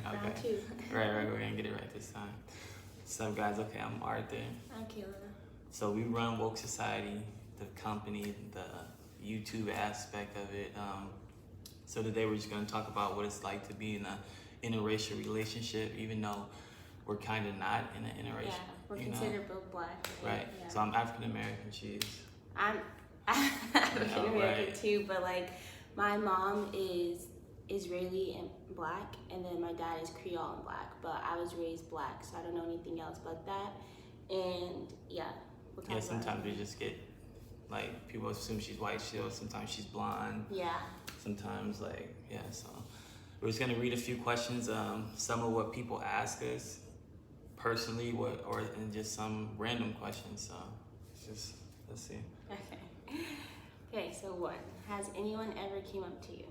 Okay. Round two. Right, we're gonna get it right this time. What's up, guys? Okay, I'm Arthur. I'm Kayla. So we run Woke Society, the company, the YouTube aspect of it. So today we're just gonna talk about what it's like to be in a interracial relationship, even though we're kind of not in an interracial. Yeah, we're considered both black. Right. Yeah. So I'm African American. She's. I'm African American right. too, but like my mom is Israeli and black, and then my dad is Creole and black. But I was raised black, so I don't know anything else but that. And yeah, we'll talk Yeah. about Sometimes it. we just get like people assume she's white. Sometimes she's blonde. Yeah. Sometimes so we're just gonna read a few questions, some of what people ask us personally, and just some random questions. So let's see. Okay, so one, has anyone ever came up to you?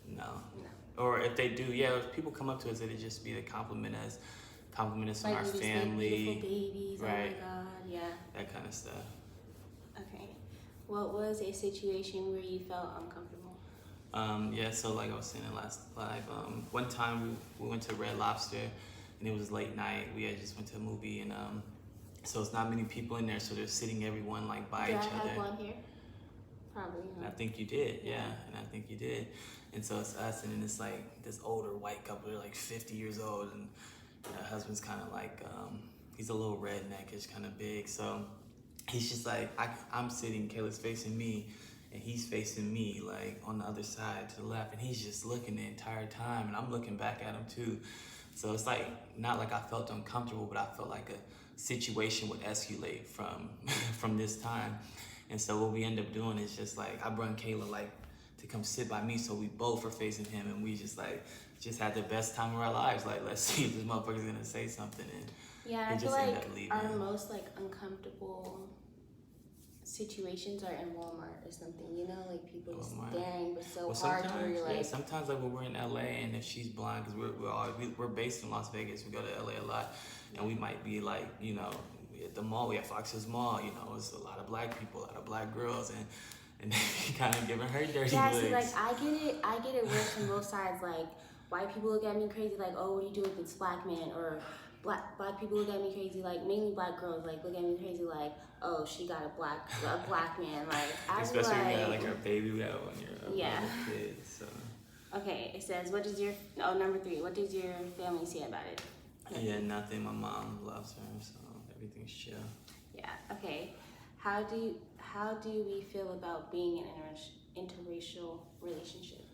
No. Or if they do, if people come up to us, it'd just be to compliment us on Like our we just family, beautiful babies, right? Oh my god, yeah. That kind of stuff. Okay. What was a situation where you felt uncomfortable? So like I was saying in last live, one time we went to Red Lobster and it was late night. We had just went to a movie and so it's not many people in there, so they're sitting everyone like by each other. Did I have blonde hair? Probably. And I think you did, and I think you did. And so it's us, and then it's like this older white couple, they're like 50 years old, and the husband's kind of like, he's a little redneckish, kind of big. So he's just like, I'm sitting, Kayla's facing me, and he's facing me, like on the other side to the left, and he's just looking the entire time, and I'm looking back at him too. So it's like, not like I felt uncomfortable, but I felt like a situation would escalate from this time. And so what we end up doing is just like, I brought Kayla like to come sit by me, so we both are facing him, and we just had the best time of our lives. Like, let's see if this motherfucker's gonna say something, and yeah, I just feel end like up leaving. our most like uncomfortable situations are in Walmart or something, you know, like people just staring but so hard where you're like. Sometimes like when we're in LA and if she's blind, because we're based in Las Vegas, we go to LA a lot, and we might be like, you know, at the mall, we have Fox Hills Mall, you know, it's a lot of black people, a lot of black girls, and they kind of giving her dirty looks. Yeah, see, like I get it worse from both sides. Like white people look at me crazy, like, oh, what do you do with this black man? Or black people look at me crazy, like mainly black girls, like look at me crazy, like, oh, she got a black man. Like I was especially when you got like a baby, we have when you're a little kid. So okay, it says, number 3, what does your family say about it? Yeah, nothing. My mom loves her, so everything's chill. Yeah. Okay. How do we feel about being in an interracial relationship?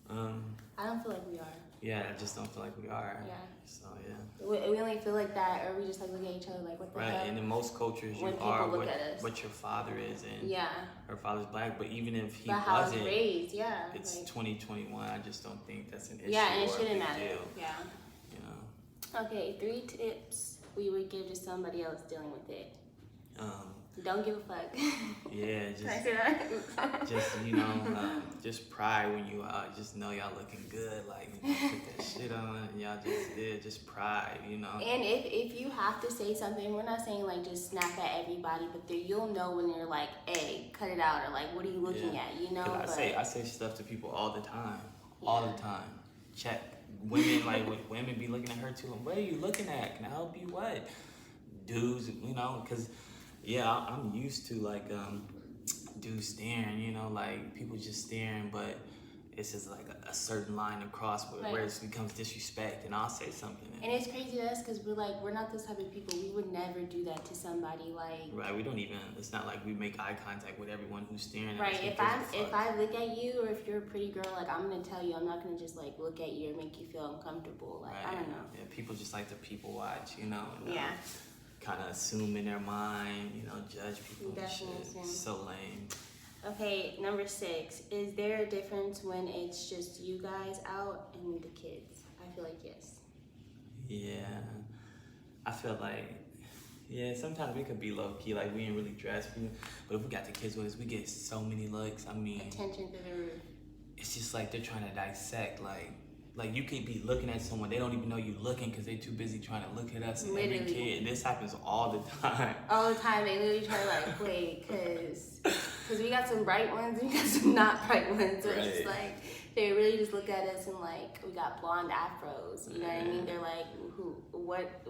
I don't feel like we are. Yeah, I just don't feel like we are. Yeah. So yeah. We only feel like that, or we just like look at each other like, what the hell? Right, and in most cultures you are what your father is, and her father's black. But even if he wasn't raised, it's 2021. I just don't think that's an issue. Yeah, and it or a shouldn't big matter. deal, Yeah. You know. Okay, 3 tips we would give to somebody else dealing with it. Don't give a fuck. Yeah, Can I say that? just pride when you just know y'all looking good, like put that shit on, and y'all just pride, you know. And if you have to say something, we're not saying like just snap at everybody, but you'll know when you're like, hey, cut it out, or like, what are you looking at, you know? I say stuff to people all the time, Check. Women, like women be looking at her too, and what are you looking at? Can I help you? What? Dudes, you know, because I'm used to like dudes staring, you know, like people just staring, but it's just like a certain line across where it becomes disrespect, and I'll say something. And it's crazy to us because we're not those type of people. We would never do that to somebody, like. Right, we don't even. It's not like we make eye contact with everyone who's staring at us. Right, if I look at you, or if you're a pretty girl, like I'm gonna tell you, I'm not gonna just like look at you or make you feel uncomfortable. Like I don't know. Yeah, people just like to people watch, you know. And, yeah. Kind of assume in their mind, you know, judge people. Definitely and shit. It's so lame. Okay, number 6. Is there a difference when it's just you guys out and the kids? I feel like yes. Yeah, I feel like, sometimes we could be low key, like we ain't really dress, but if we got the kids with us, we get so many looks. I mean, attention to the roof. It's just like they're trying to dissect, like you could be looking at someone, they don't even know you looking because they too busy trying to look at us. And every kid, and this happens all the time. All the time, they literally try to like wait, because we got some bright ones and we got some not bright ones. So it's just like they really just look at us and like we got blonde afros. You know what I mean? They're like,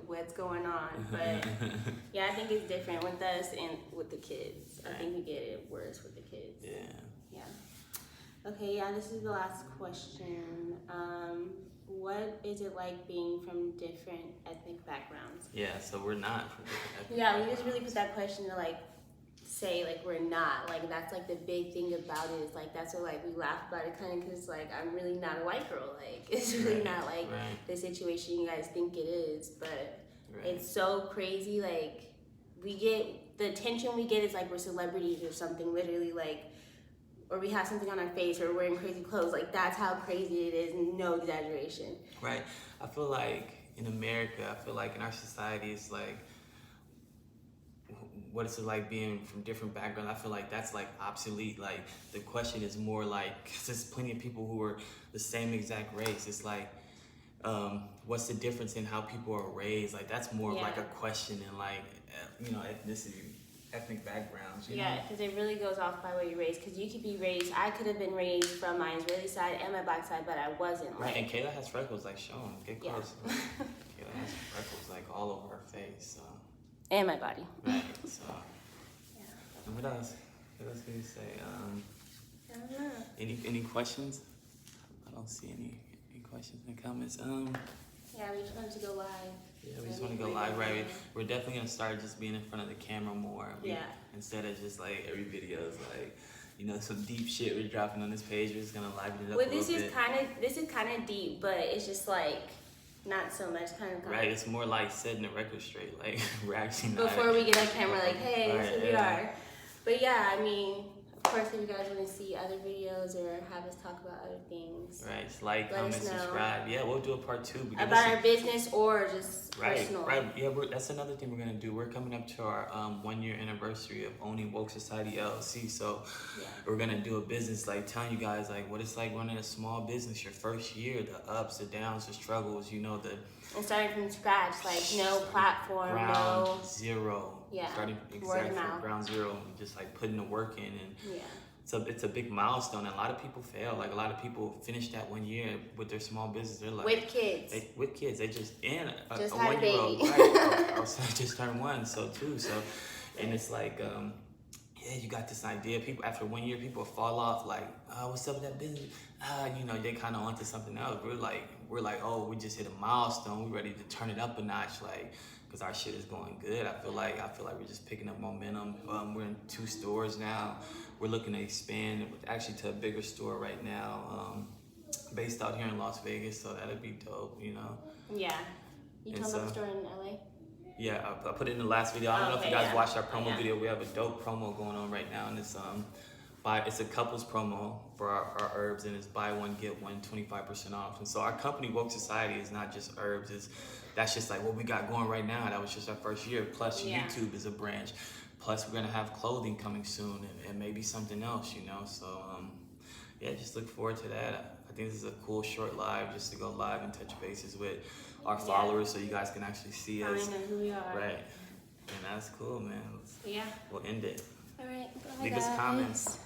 what's going on? But yeah, I think it's different with us and with the kids. I think we get it worse with the kids. Yeah. Okay, yeah, this is the last question. What is it like being from different ethnic backgrounds? Yeah, so we're not from different ethnic Yeah, we just really put that question to like say like we're not. Like that's like the big thing about it is like that's what like we laugh about it kind of because like I'm really not a white girl. Like it's really not like the situation you guys think it is, but it's so crazy. Like we get the attention we get is like we're celebrities or something. Literally like. Or we have something on our face, or we're wearing crazy clothes. Like that's how crazy it is. No exaggeration. Right. I feel like in America, I feel like in our society, it's like, what is it like being from different backgrounds? I feel like that's like obsolete. Like the question is more like, cause there's plenty of people who are the same exact race. It's like, what's the difference in how people are raised? Like that's more of like a question in like, ethnicity. Ethnic backgrounds, you know? Because it really goes off by where you're raised. Because you could be raised, I could have been raised from my Israeli side and my black side, but I wasn't. Right, and Kayla has freckles, like Sean. Get close. Kayla has freckles, like all over her face. So. And my body. Right, so. And what else? What else can you say? I don't know. Any questions? I don't see any questions and comments. Yeah, we just wanted to go live. Yeah, we just want to go live, right? We're definitely going to start just being in front of the camera more. Instead of just like every video is like, some deep shit we're dropping on this page. We're just going to liven it up a little bit. This is kind of deep, but it's just like not so much kind of. Right, it's more like setting the record straight. Like we're actually not. Before we get on camera, like, hey, so we are. But yeah, I mean, of course, if you guys want to see other videos or have us talk about other things. Right, just like, comment, subscribe. Yeah, we'll do a part 2. About our business or just personal. Right, yeah, that's another thing we're going to do. We're coming up to our 1-year anniversary of owning Woke Society LLC. So we're going to do a business, like telling you guys like what it's like running a small business, your first year, the ups, the downs, the struggles, And starting from scratch, like no platform, ground zero. Yeah, starting exactly from ground zero and just like putting the work in and it's a big milestone and a lot of people fail. Like a lot of people finish that 1 year with their small business. They're like with kids. They just in a had 1-year-old right. I just turned 1, so 2. So and it's like you got this idea. People after 1 year, people fall off like, what's up with that business? They kind of onto something else. We're like, oh, we just hit a milestone. We're ready to turn it up a notch, like, because our shit is going good. I feel like we're just picking up momentum. We're in 2 stores now. We're looking to expand actually to a bigger store right now, based out here in Las Vegas. So that'd be dope, Yeah. You talking about the store in LA? Yeah, I put it in the last video. I don't know if you guys watched our promo video. We have a dope promo going on right now, and it's a couples promo for our herbs, and it's buy one get one 25% off. And so our company Woke Society is not just herbs. That's just like what we got going right now. That was just our first year. Plus YouTube is a branch. Plus we're gonna have clothing coming soon, and maybe something else, So just look forward to that. I think this is a cool short live just to go live and touch bases with our followers, so you guys can actually see us. I know who we are. Right, and that's cool, man. Yeah. We'll end it. All right. Bye, Leave us comments.